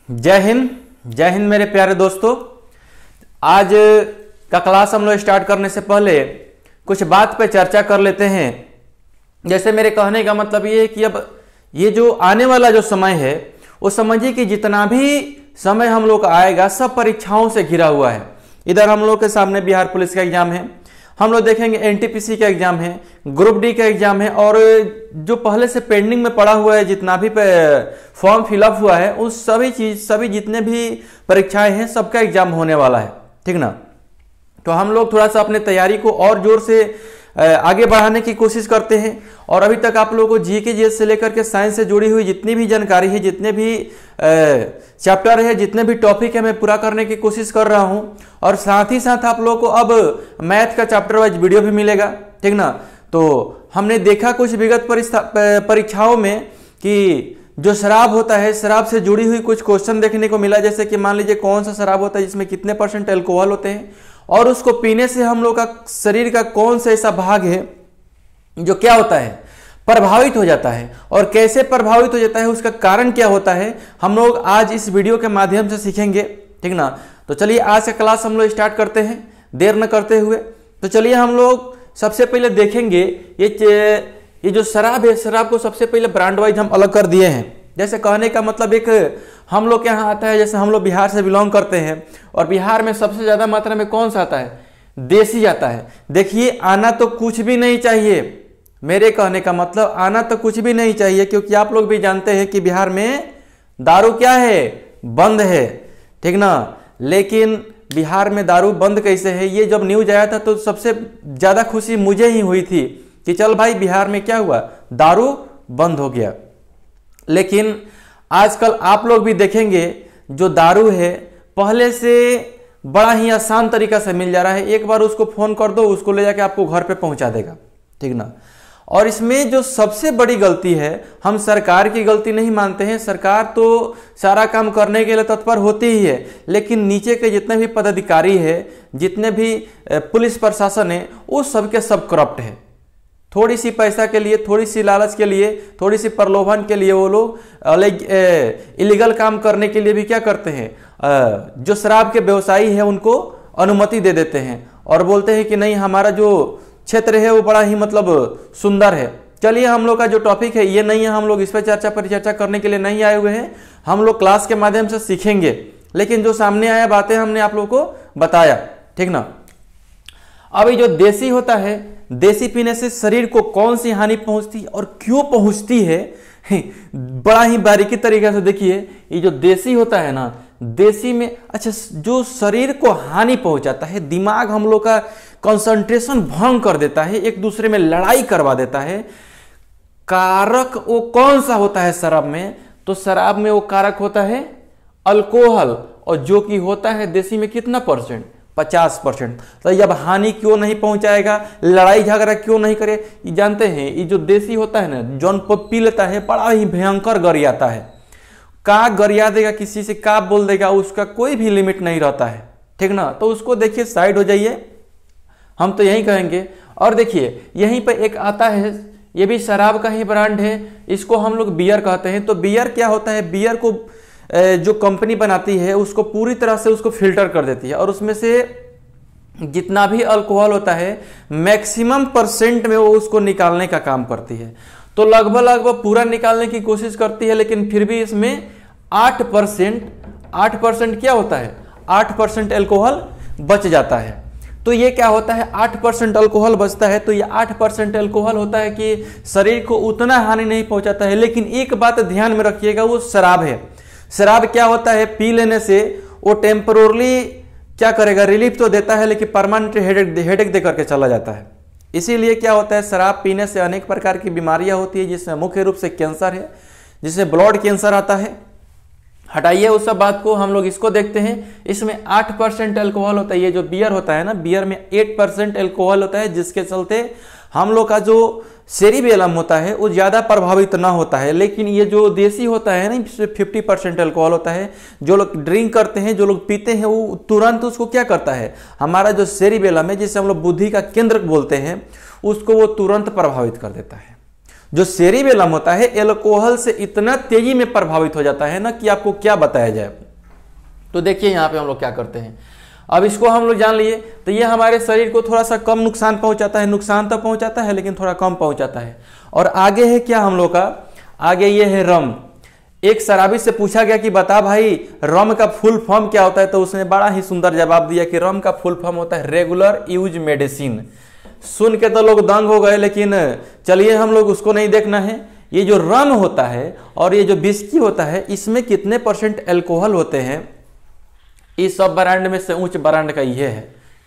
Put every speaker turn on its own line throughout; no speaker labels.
जय हिंद मेरे प्यारे दोस्तों। आज का क्लास हम लोग स्टार्ट करने से पहले कुछ बात पे चर्चा कर लेते हैं। जैसे मेरे कहने का मतलब ये है कि अब ये जो आने वाला जो समय है वो समझिए कि जितना भी समय हम लोग का आएगा सब परीक्षाओं से घिरा हुआ है। इधर हम लोग के सामने बिहार पुलिस का एग्जाम है, हम लोग देखेंगे एनटीपीसी का एग्जाम है, ग्रुप डी का एग्जाम है, और जो पहले से पेंडिंग में पड़ा हुआ है जितना भी फॉर्म फिलअप हुआ है उस सभी जितने भी परीक्षाएं हैं सबका एग्जाम होने वाला है, ठीक ना। तो हम लोग थोड़ा सा अपने तैयारी को और जोर से आगे बढ़ाने की कोशिश करते हैं। और अभी तक आप लोगों को जीके जीएस से लेकर के साइंस से जुड़ी हुई जितनी भी जानकारी है, जितने भी चैप्टर है, जितने भी टॉपिक है, मैं पूरा करने की कोशिश कर रहा हूं। और साथ ही साथ आप लोगों को अब मैथ का चैप्टर वाइज वीडियो भी मिलेगा, ठीक ना। तो हमने देखा कुछ विगत परीक्षाओं में कि जो शराब होता है, शराब से जुड़ी हुई कुछ क्वेश्चन देखने को मिला। जैसे कि मान लीजिए कौन सा शराब होता है जिसमें कितने % अल्कोहल होते हैं, और उसको पीने से हम लोग का शरीर का कौन सा ऐसा भाग है जो क्या होता है, प्रभावित हो जाता है, और कैसे प्रभावित हो जाता है, उसका कारण क्या होता है, हम लोग आज इस वीडियो के माध्यम से सीखेंगे, ठीक ना। तो चलिए आज का क्लास हम लोग स्टार्ट करते हैं देर न करते हुए। तो चलिए हम लोग सबसे पहले देखेंगे ये जो शराब है, शराब को सबसे पहले ब्रांड वाइज हम अलग कर दिए हैं। जैसे कहने का मतलब एक हम लोग के यहाँ आता है, जैसे हम लोग बिहार से बिलोंग करते हैं और बिहार में सबसे ज्यादा मात्रा में कौन सा आता है, देसी आता है। देखिए आना तो कुछ भी नहीं चाहिए, मेरे कहने का मतलब आना तो कुछ भी नहीं चाहिए, क्योंकि आप लोग भी जानते हैं कि बिहार में दारू क्या है, बंद है, ठीक ना। लेकिन बिहार में दारू बंद कैसे है, ये जब न्यूज आया था तो सबसे ज्यादा खुशी मुझे ही हुई थी कि चल भाई बिहार में क्या हुआ, दारू बंद हो गया। लेकिन आजकल आप लोग भी देखेंगे जो दारू है पहले से बड़ा ही आसान तरीका से मिल जा रहा है। एक बार उसको फोन कर दो, उसको ले जाके आपको घर पे पहुंचा देगा, ठीक ना। और इसमें जो सबसे बड़ी गलती है, हम सरकार की गलती नहीं मानते हैं, सरकार तो सारा काम करने के लिए तत्पर होती ही है, लेकिन नीचे के जितने भी पदाधिकारी है, जितने भी पुलिस प्रशासन है, वो सबके सब करप्ट है। थोड़ी सी पैसा के लिए, थोड़ी सी लालच के लिए, थोड़ी सी प्रलोभन के लिए वो लोग इलीगल काम करने के लिए भी क्या करते हैं, जो शराब के व्यवसायी है उनको अनुमति दे देते हैं और बोलते हैं कि नहीं हमारा जो क्षेत्र है वो बड़ा ही मतलब सुंदर है। चलिए हम लोग का जो टॉपिक है ये नहीं है, हम लोग इस पर चर्चा करने के लिए नहीं आए हुए हैं, हम लोग क्लास के माध्यम से सीखेंगे। लेकिन जो सामने आया बातें हमने आप लोगों को बताया, ठीक ना। अभी जो देसी होता है, देसी पीने से शरीर को कौन सी हानि पहुंचती है और क्यों पहुंचती है, बड़ा ही बारीकी तरीके से देखिए। ये जो देसी होता है ना, देसी में अच्छा जो शरीर को हानि पहुंचाता है, दिमाग हम लोग का कंसंट्रेशन भंग कर देता है, एक दूसरे में लड़ाई करवा देता है, कारक वो कौन सा होता है शराब में, तो शराब में वो कारक होता है अल्कोहल, और जो कि होता है देसी में कितना %, 50%। तो जब हानि क्यों नहीं पहुंचाएगा, लड़ाई झगड़ा क्यों नहीं करे, ये जानते हैं। ये जो देसी होता है ना, जौन पी लेता है बड़ा ही भयंकर गरियाता है, का गरिया देगा, किसी से का बोल देगा, उसका कोई भी लिमिट नहीं रहता है, ठीक ना। तो उसको देखिए साइड हो जाइए, हम तो यही कहेंगे। और देखिए यहीं पे एक आता है, ये भी शराब का ही ब्रांड है, इसको हम लोग बियर कहते हैं। तो बियर क्या होता है, बियर को जो कंपनी बनाती है उसको पूरी तरह से उसको फिल्टर कर देती है, और उसमें से जितना भी अल्कोहल होता है मैक्सिमम % में वो उसको निकालने का काम करती है। तो लगभग पूरा निकालने की कोशिश करती है, लेकिन फिर भी इसमें 8% क्या होता है, 8% अल्कोहल बच जाता है। तो ये क्या होता है, 8% अल्कोहल बचता है, तो ये 8% अल्कोहल होता है कि शरीर को उतना हानि नहीं पहुंचाता है। लेकिन एक बात ध्यान में रखिएगा, वो शराब है। शराब क्या होता है, पी लेने से वो टेम्पररी क्या करेगा, रिलीफ तो देता है, लेकिन परमानेंट हेडेक दे करके चला जाता है। इसीलिए क्या होता है, शराब पीने से अनेक प्रकार की बीमारियां होती है, जिसमें मुख्य रूप से कैंसर है, जिसमें ब्लड कैंसर आता है। हटाइए उस सब बात को, हम लोग इसको देखते हैं। इसमें 8% अल्कोहल होता है। ये जो बियर होता है ना, बियर में 8% अल्कोहल होता है, जिसके चलते हम लोग का जो सेरिबेलम होता है वो ज्यादा प्रभावित ना होता है। लेकिन ये जो देसी होता है ना, इसमें 50% अल्कोहल होता है। जो लोग ड्रिंक करते हैं, जो लोग पीते हैं, वो तुरंत उसको क्या करता है, हमारा जो सेरिबेलम है, जिसे हम लोग बुद्धि का केंद्र बोलते हैं, उसको वो तुरंत प्रभावित कर देता है। जो सेरिबेलम होता है एल्कोहल से इतना तेजी में प्रभावित हो जाता है ना कि आपको क्या बताया जाए। तो देखिए यहाँ पे हम लोग क्या करते हैं, अब इसको हम लोग जान लिए। तो ये हमारे शरीर को थोड़ा सा कम नुकसान पहुंचाता है, नुकसान तो पहुंचाता है लेकिन थोड़ा कम पहुंचाता है। और आगे है क्या हम लोग का, आगे ये है रम। एक शराबी से पूछा गया कि बता भाई रम का फुल फॉर्म क्या होता है, तो उसने बड़ा ही सुंदर जवाब दिया कि रम का फुल फॉर्म होता है रेगुलर यूज मेडिसिन। सुन के तो लोग दंग हो गए, लेकिन चलिए हम लोग उसको नहीं देखना है। ये जो रम होता है और ये जो विस्की होता है, इसमें कितने % एल्कोहल होते हैं, इस सब ब्रांड में से उच्च ब्रांड का ये है,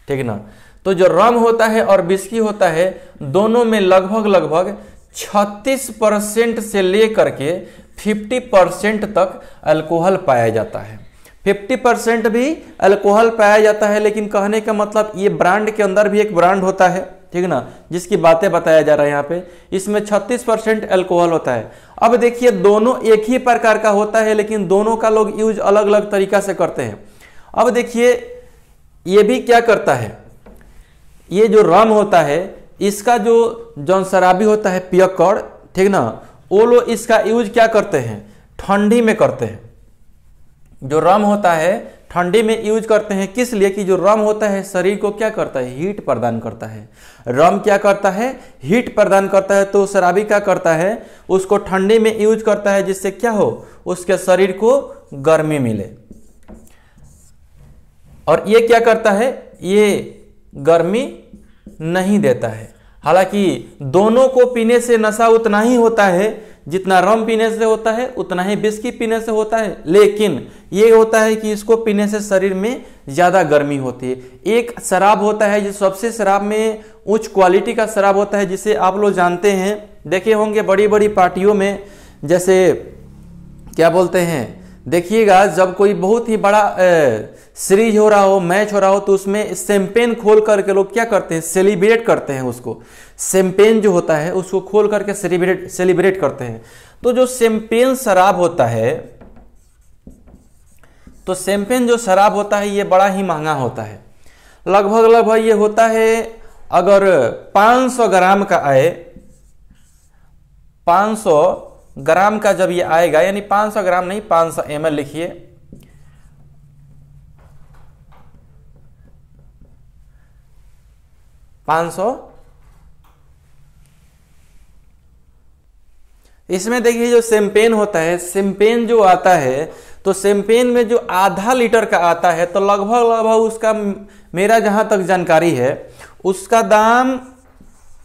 ठीक ना। तो जो रम होता है और विस्की होता है, दोनों में लगभग 36% से लेकर के 50% तक अल्कोहल पाया जाता है। 50% भी अल्कोहल पाया जाता है, लेकिन कहने का मतलब ये ब्रांड के अंदर भी एक ब्रांड होता है, ठीक ना, जिसकी बातें बताया जा रहा है यहाँ पे, इसमें 36% अल्कोहल होता है। अब देखिए दोनों एक ही प्रकार का होता है, लेकिन दोनों का लोग यूज अलग अलग तरीका से करते हैं। अब देखिए ये भी क्या करता है, ये जो रम होता है इसका जो जौन शराबी होता है पियक्कड़, ठीक ना, वो लोग इसका यूज क्या करते हैं, ठंडी में करते हैं। जो रम होता है ठंडी में यूज करते हैं, किस लिए कि जो रम होता है शरीर को क्या करता है, हीट प्रदान करता है। रम क्या करता है, हीट प्रदान करता है। तो शराबी क्या करता है, उसको ठंडी में यूज करता है, जिससे क्या हो, उसके शरीर को गर्मी मिले। और ये क्या करता है, ये गर्मी नहीं देता है। हालांकि दोनों को पीने से नशा उतना ही होता है जितना रम पीने से होता है, उतना ही विस्की पीने से होता है, लेकिन ये होता है कि इसको पीने से शरीर में ज्यादा गर्मी होती है। एक शराब होता है जो सबसे शराब में उच्च क्वालिटी का शराब होता है, जिसे आप लोग जानते हैं, देखे होंगे बड़ी बड़ी पार्टियों में, जैसे क्या बोलते हैं, देखिएगा जब कोई बहुत ही बड़ा सीरीज हो रहा हो, मैच हो रहा हो, तो उसमें शैंपेन खोल करके लोग क्या करते हैं, सेलिब्रेट करते हैं उसको। शैंपेन जो होता है उसको खोल करके सेलिब्रेट करते हैं। तो जो शैंपेन शराब होता है, तो शैंपेन जो शराब होता है ये बड़ा ही महंगा होता है। लगभग ये होता है, अगर 500 ग्राम का आए, 500 ग्राम का जब ये आएगा, यानी 500 ग्राम नहीं 500 ml लिखिए, 500। इसमें देखिए जो शैंपेन होता है, शैंपेन जो आता है, तो शैंपेन में जो आधा लीटर का आता है, तो लगभग उसका, मेरा जहां तक जानकारी है, उसका दाम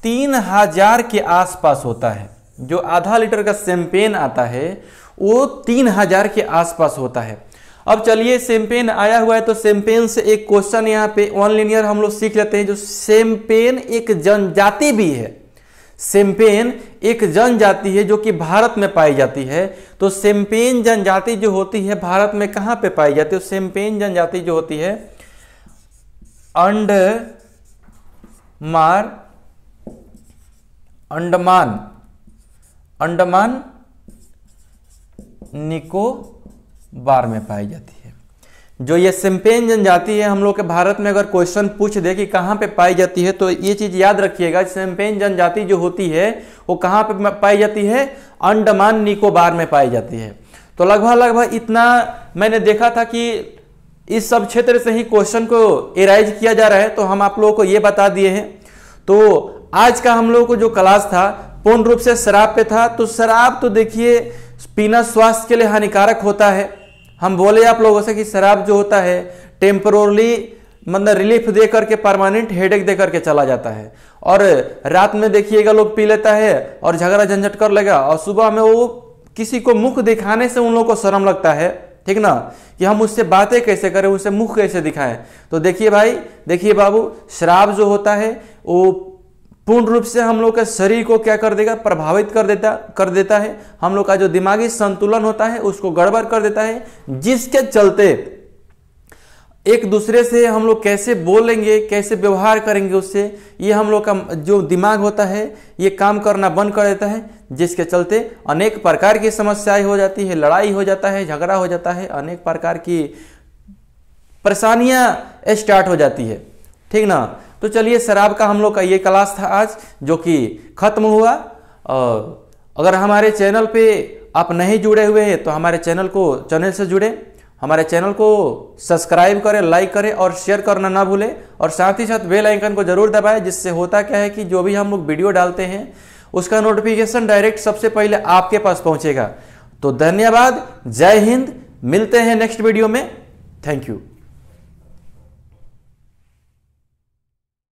3000 के आसपास होता है। जो आधा लीटर का शैंपेन आता है वो 3000 के आसपास होता है। अब चलिए शैंपेन आया हुआ है, तो शैंपेन से एक क्वेश्चन यहाँ पे वन लिनियर हम लोग सीख लेते हैं। जो शैंपेन एक जनजाति भी है, शैंपेन एक जनजाति है जो कि भारत में पाई जाती है। तो शैंपेन जनजाति जो होती है भारत में कहाँ पे पाई जाती है, शैंपेन जनजाति जो होती है अंडमान निकोबार में पाई जाती है। जो ये शैंपेन जनजाति है, हम लोग के भारत में अगर क्वेश्चन पूछ दे कि कहाँ पे पाई जाती है, तो ये चीज याद रखिएगा, शैंपेन जनजाति जो होती है वो कहाँ पे पाई जाती है, अंडमान निकोबार में पाई जाती है। तो लगभग इतना मैंने देखा था कि इस सब क्षेत्र से ही क्वेश्चन को एराइज किया जा रहा है, तो हम आप लोगों को ये बता दिए हैं। तो आज का हम लोगों को जो क्लास था पूर्ण रूप से शराब पे था। तो शराब तो देखिए पीना स्वास्थ्य के लिए हानिकारक होता है। हम बोले आप लोगों से कि शराब जो होता है टेम्पररी मतलब रिलीफ दे करके परमानेंट हेडेक दे करके चला जाता है, और रात में देखिएगा लोग पी लेता है और झगड़ा झंझट कर लेगा, और सुबह में वो किसी को मुख दिखाने से उन लोगों को शर्म लगता है, ठीक ना, कि हम उससे बातें कैसे करें, उससे मुख कैसे दिखाएं। तो देखिए भाई, देखिए बाबू, शराब जो होता है वो पूर्ण रूप से हम लोग के शरीर को क्या कर देगा, प्रभावित कर देता है। हम लोग का जो दिमागी संतुलन होता है उसको गड़बड़ कर देता है, जिसके चलते एक दूसरे से हम लोग कैसे बोलेंगे, कैसे व्यवहार करेंगे उससे, ये हम लोग का जो दिमाग होता है ये काम करना बंद कर देता है, जिसके चलते अनेक प्रकार की समस्याएं हो जाती है, लड़ाई हो जाता है, झगड़ा हो जाता है, अनेक प्रकार की परेशानियां स्टार्ट हो जाती है, ठीक ना। तो चलिए शराब का हम लोग का ये क्लास था आज, जो कि खत्म हुआ। और अगर हमारे चैनल पे आप नहीं जुड़े हुए हैं तो हमारे चैनल से जुड़े, हमारे चैनल को सब्सक्राइब करें, लाइक करें और शेयर करना ना भूलें। और साथ ही साथ बेल आइकन को जरूर दबाएं, जिससे होता क्या है कि जो भी हम लोग वीडियो डालते हैं उसका नोटिफिकेशन डायरेक्ट सबसे पहले आपके पास पहुंचेगा। तो धन्यवाद, जय हिंद, मिलते हैं नेक्स्ट वीडियो में। Thank you.